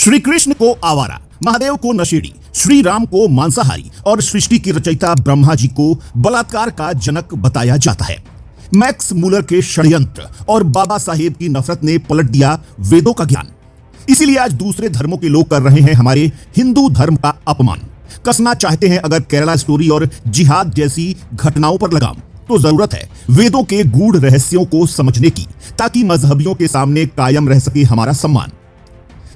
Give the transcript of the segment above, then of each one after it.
श्री कृष्ण को आवारा, महादेव को नशेड़ी, श्री राम को मांसाहारी और सृष्टि की रचयिता ब्रह्मा जी को बलात्कार का जनक बताया जाता है। मैक्स मूलर के षड्यंत्र और बाबा साहेब की नफरत ने पलट दिया वेदों का ज्ञान। इसीलिए आज दूसरे धर्मों के लोग कर रहे हैं हमारे हिंदू धर्म का अपमान। कसना चाहते हैं अगर केरला स्टोरी और जिहाद जैसी घटनाओं पर लगाम, तो जरूरत है वेदों के गूढ़ रहस्यों को समझने की, ताकि मजहबियों के सामने कायम रह सके हमारा सम्मान।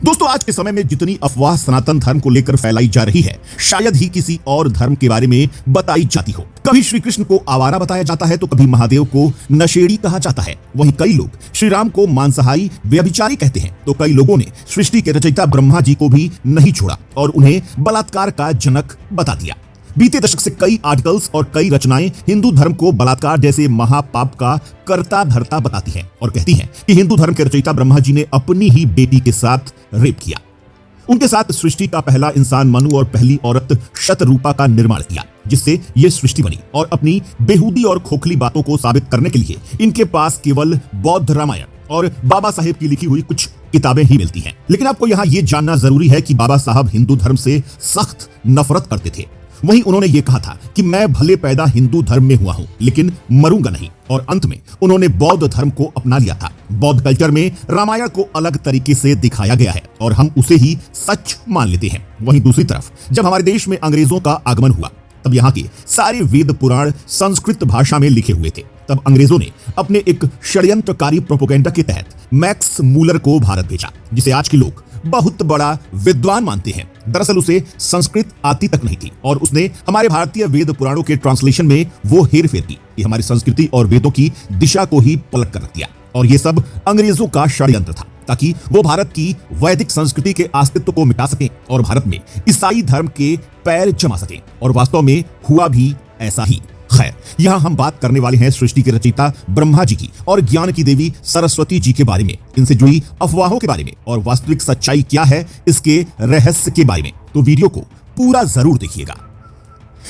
दोस्तों, आज के समय में जितनी अफवाह सनातन धर्म को लेकर फैलाई जा रही है, शायद ही किसी और धर्म के बारे में बताई जाती हो। कभी श्री कृष्ण को आवारा बताया जाता है तो कभी महादेव को नशेड़ी कहा जाता है। वहीं कई लोग श्री राम को मांसाहारी व्यभिचारी कहते हैं, तो कई लोगों ने सृष्टि के रचयिता ब्रह्मा जी को भी नहीं छोड़ा और उन्हें बलात्कार का जनक बता दिया। बीते दशक से कई आर्टिकल्स और कई रचनाएं हिंदू धर्म को बलात्कार जैसे महापाप का कर्ता धर्ता बताती हैं और कहती हैं कि हिंदू धर्म के रचयिता ब्रह्मा जी ने अपनी ही बेटी के साथ रेप किया। उनके साथ सृष्टि का पहला इंसान मनु और पहली औरत शतरूपा का निर्माण किया, जिससे यह सृष्टि बनी। और अपनी बेहूदी और खोखली बातों को साबित करने के लिए इनके पास केवल बौद्ध रामायण और बाबा साहेब की लिखी हुई कुछ किताबें ही मिलती हैं। लेकिन आपको यहाँ यह जानना जरूरी है कि बाबा साहब हिंदू धर्म से सख्त नफरत करते थे। वहीं उन्होंने ये कहा था कि मैं भले पैदा हिंदू धर्म में हुआ हूं, लेकिन मरूंगा नहीं। और अंत में उन्होंने बौद्ध धर्म को अपना लिया था। बौद्ध कल्चर में रामायण को अलग तरीके से दिखाया गया है और हम उसे ही सच मान लेते हैं। वहीं दूसरी तरफ जब हमारे देश में अंग्रेजों का आगमन हुआ, तब यहाँ के सारे वेद पुराण संस्कृत भाषा में लिखे हुए थे। तब अंग्रेजों ने अपने एक षड्यंत्रकारी प्रोपेगेंडा के तहत मैक्स मूलर को भारत भेजा, जिसे आज के लोग बहुत बड़ा विद्वान मानते हैं। दरअसल उसे संस्कृत आती तक नहीं थी और उसने हमारे भारतीय वेद पुराणों के ट्रांसलेशन में वो हेरफेर की कि हमारी संस्कृति और वेदों की दिशा को ही पलट कर रख दिया। और ये सब अंग्रेजों का षड्यंत्र था, ताकि वो भारत की वैदिक संस्कृति के अस्तित्व को मिटा सके और भारत में ईसाई धर्म के पैर जमा सके। और वास्तव में हुआ भी ऐसा ही। खैर, यहाँ हम बात करने वाले हैं सृष्टि के रचयिता ब्रह्मा जी की और ज्ञान की देवी सरस्वती जी के बारे में, इनसे जुड़ी अफवाहों के बारे में और वास्तविक सच्चाई क्या है इसके रहस्य के बारे में। तो वीडियो को पूरा जरूर देखिएगा।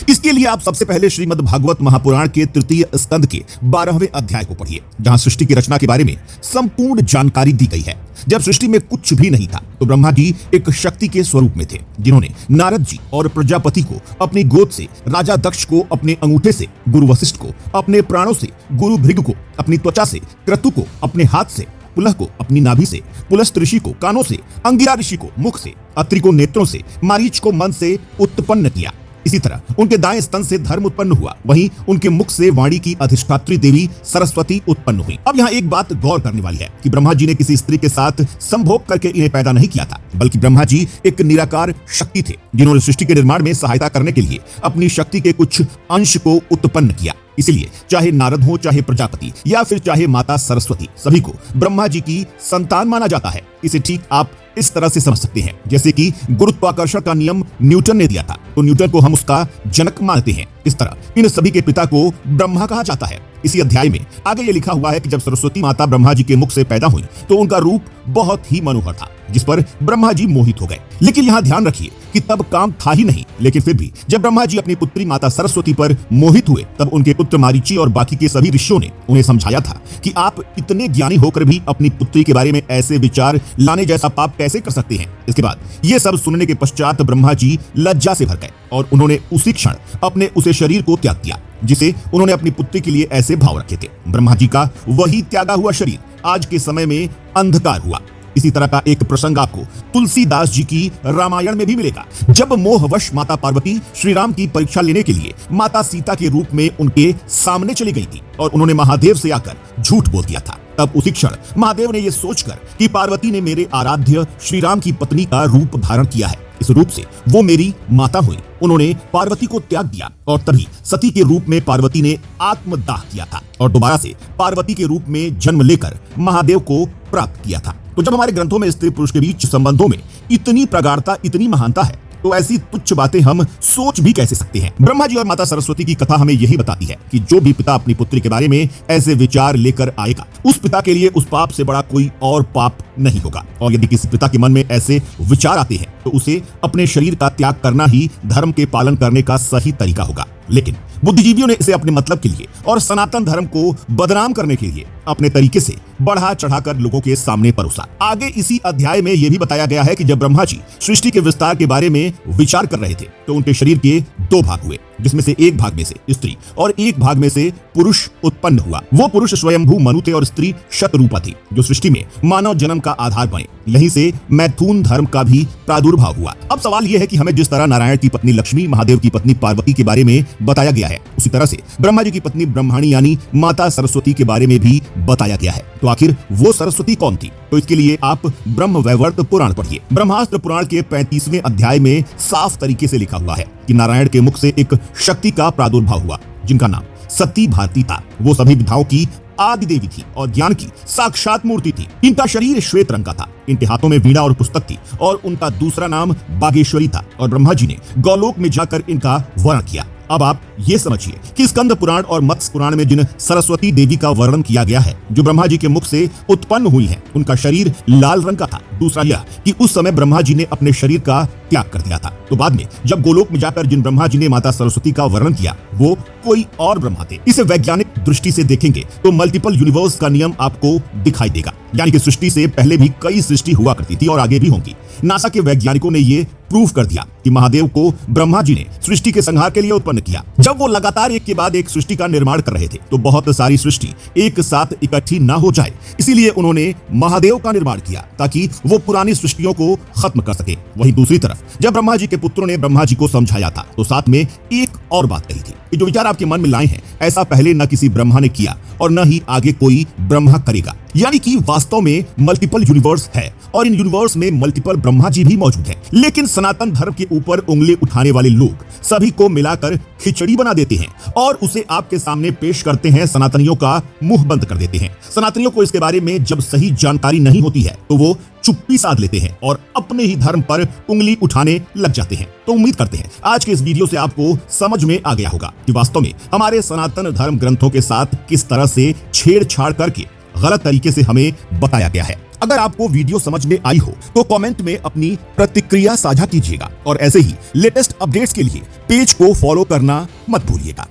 इसके लिए आप सबसे पहले श्रीमद् भागवत महापुराण के तृतीय स्कंद के 12वें अध्याय को पढ़िए, जहां सृष्टि की रचना के बारे में संपूर्ण जानकारी दी गई है। जब सृष्टि में कुछ भी नहीं था तो ब्रह्मा जी एक शक्ति के स्वरूप में थे, जिन्होंने नारद जी और प्रजापति को अपनी गोद से, राजा दक्ष को अपने अंगूठे से, गुरु वशिष्ठ को अपने प्राणों से, गुरु भृगु को अपनी त्वचा से, क्रतु को अपने हाथ से, पुलह को अपनी नाभि से, पुलस्त्य ऋषि को कानों से, अंगिरा ऋषि को मुख से, अत्रि को नेत्रों से, मारीच को मन से उत्पन्न किया। इसी तरह उनके दाएं स्तन से धर्म उत्पन्न हुआ, वहीं उनके मुख से वाणी की अधिष्ठात्री देवी सरस्वती उत्पन्न हुई। अब यहाँ एक बात गौर करने वाली है कि ब्रह्मा जी ने किसी स्त्री के साथ संभोग करके इन्हें पैदा नहीं किया था, बल्कि ब्रह्मा जी एक निराकार शक्ति थे, जिन्होंने सृष्टि के निर्माण में सहायता करने के लिए अपनी शक्ति के कुछ अंश को उत्पन्न किया। इसलिए चाहे नारद हो, चाहे प्रजापति या फिर चाहे माता सरस्वती, सभी को ब्रह्मा जी की संतान माना जाता है। इसे ठीक आप इस तरह से समझ सकते हैं जैसे कि गुरुत्वाकर्षण का नियम न्यूटन ने दिया था, तो न्यूटन को हम उसका जनक मानते हैं। इस तरह इन सभी के पिता को ब्रह्मा कहा जाता है। इसी अध्याय में आगे ये लिखा हुआ है कि जब सरस्वती माता ब्रह्मा जी के मुख से पैदा हुई तो उनका रूप बहुत ही मनोहर था, जिस पर ब्रह्मा जी मोहित हो गए। लेकिन यहाँ ध्यान रखिए कि तब काम था ही नहीं, लेकिन फिर भी जब ब्रह्मा जी अपनी पुत्री माता सरस्वती पर मोहित हुए, तब उनके पुत्र मारीची और बाकी के सभी ऋषियों ने उन्हें समझाया था कि आप इतने ज्ञानी होकर भी अपनी पुत्री के बारे में ऐसे विचार लाने जैसा पाप कैसे कर सकते हैं। इसके बाद ये सब सुनने के पश्चात ब्रह्मा जी लज्जा से भर गए और उन्होंने उसी क्षण अपने उसे शरीर को त्याग दिया, जिसे उन्होंने अपनी पुत्री के लिए ऐसे भाव रखे थे। ब्रह्मा जी का वही त्यागा हुआ शरीर आज के समय में अंधकार हुआ। इसी तरह का एक प्रसंग आपको तुलसीदास जी की रामायण में भी मिलेगा, जब मोहवश माता पार्वती श्री राम की परीक्षा लेने के लिए माता सीता के रूप में उनके सामने चली गई थी और उन्होंने महादेव से आकर झूठ बोल दिया था। तब उसी क्षण महादेव ने यह सोचकर कि पार्वती ने मेरे आराध्य श्री राम की पत्नी का रूप धारण किया है, इस रूप से वो मेरी माता हुई, उन्होंने पार्वती को त्याग दिया और तभी सती के रूप में पार्वती ने आत्मदाह किया था और दोबारा से पार्वती के रूप में जन्म लेकर महादेव को प्राप्त किया था। तो जब हमारे ग्रंथों में स्त्री पुरुष के बीच संबंधों में इतनी प्रगाढ़ता, इतनी महानता है, तो ऐसी तुच्छ बातें हम सोच भी कैसे सकते हैं। ब्रह्मा जी और माता सरस्वती की कथा हमें यही बताती है कि जो भी पिता अपनी पुत्री के बारे में ऐसे विचार लेकर आएगा, उस पिता के लिए उस पाप से बड़ा कोई और पाप नहीं होगा। और यदि किसी पिता के मन में ऐसे विचार आते हैं तो उसे अपने शरीर का त्याग करना ही धर्म के पालन करने का सही तरीका होगा। लेकिन बुद्धिजीवियों ने इसे अपने मतलब के लिए और सनातन धर्म को बदनाम करने के लिए अपने तरीके से बढ़ा चढ़ाकर लोगों के सामने परोसा। आगे इसी अध्याय में यह भी बताया गया है कि जब ब्रह्मा जी सृष्टि के विस्तार के बारे में विचार कर रहे थे तो उनके शरीर के दो भाग हुए, जिसमें से एक भाग में से स्त्री और एक भाग में से पुरुष उत्पन्न हुआ। वो पुरुष स्वयंभू मनु थे और स्त्री शतरूपा थी, जो सृष्टि में मानव जन्म का आधार बने। यहीं से मैथुन धर्म का भी प्रादुर्भाव हुआ। अब सवाल यह है कि हमें जिस तरह नारायण की पत्नी लक्ष्मी, महादेव की पत्नी पार्वती के बारे में बताया गया है, उसी तरह से ब्रह्मा जी की पत्नी ब्रह्माणी यानी माता सरस्वती के बारे में भी बताया गया है। तो आखिर वो सरस्वती कौन थी? तो इसके लिए आप ब्रह्मवैवर्त पुराण पढ़िए। ब्रह्मास्त्र पुराण के 35वें अध्याय में साफ तरीके से लिखा हुआ है कि नारायण के मुख से एक शक्ति का प्रादुर्भाव हुआ, जिनका नाम सती भारती था। वो सभी विधाओं की आदि देवी थी और ज्ञान की साक्षात मूर्ति थी। इनका शरीर श्वेत रंग का था, इनके हाथों में वीणा और पुस्तक थी और उनका दूसरा नाम बागेश्वरी था। और ब्रह्मा जी ने गौलोक में जाकर इनका वर्ण किया। अब आप ये समझिए कि स्कंद पुराण और मत्स्य पुराण में जिन सरस्वती देवी का वर्णन किया गया है, जो ब्रह्मा जी के मुख से उत्पन्न हुई है, उनका शरीर लाल रंग का था। दूसरा यह कि उस समय ब्रह्मा जी ने अपने शरीर का त्याग कर दिया था। तो बाद में जब गोलोक में जाकर जिन ब्रह्मा जी ने माता सरस्वती का वर्णन किया, वो कोई और ब्रह्मा थे। इसे वैज्ञानिक दृष्टि से देखेंगे तो मल्टीपल यूनिवर्स का नियम आपको दिखाई देगा, यानी कि सृष्टि से पहले भी कई सृष्टि हुआ करती थी और आगे भी होंगी। नासा के वैज्ञानिकों ने ये प्रूव कर दिया कि महादेव को ब्रह्मा जी ने सृष्टि के संहार के लिए उत्पन्न किया। जब वो लगातार एक के बाद एक सृष्टि का निर्माण कर रहे थे तो बहुत सारी सृष्टि एक साथ इकट्ठी ना हो जाए, इसीलिए उन्होंने महादेव का निर्माण किया ताकि वो पुरानी सृष्टियों को खत्म कर सके। वहीं दूसरी तरफ जब ब्रह्मा जी के पुत्रों ने ब्रह्मा जी को समझाया था तो साथ में एक और बात कही थी कि जो विचार आपके मन में लाए हैं, ऐसा पहले न किसी ब्रह्मा ने किया और न ही आगे कोई ब्रह्मा करेगा। यानी कि वास्तव में मल्टीपल यूनिवर्स है और इन यूनिवर्स में मल्टीपल ब्रह्मा जी भी मौजूद हैं। लेकिन सनातन धर्म के ऊपर उंगली उठाने वाले लोग सभी को मिलाकर खिचड़ी बना देते हैं और उसे आपके सामने पेश करते हैं, सनातनियों का मुंह बंद कर देते हैं। सनातनियों को इसके बारे में जब सही जानकारी नहीं होती है तो वो चुप्पी साध लेते हैं और अपने ही धर्म पर उंगली उठाने लग जाते हैं। तो उम्मीद करते हैं आज के इस वीडियो से आपको समझ में आ गया होगा कि वास्तव में हमारे सनातन धर्म ग्रंथों के साथ किस तरह से छेड़छाड़ करके गलत तरीके से हमें बताया गया है। अगर आपको वीडियो समझ में आई हो तो कमेंट में अपनी प्रतिक्रिया साझा कीजिएगा और ऐसे ही लेटेस्ट अपडेट्स के लिए पेज को फॉलो करना मत भूलिएगा।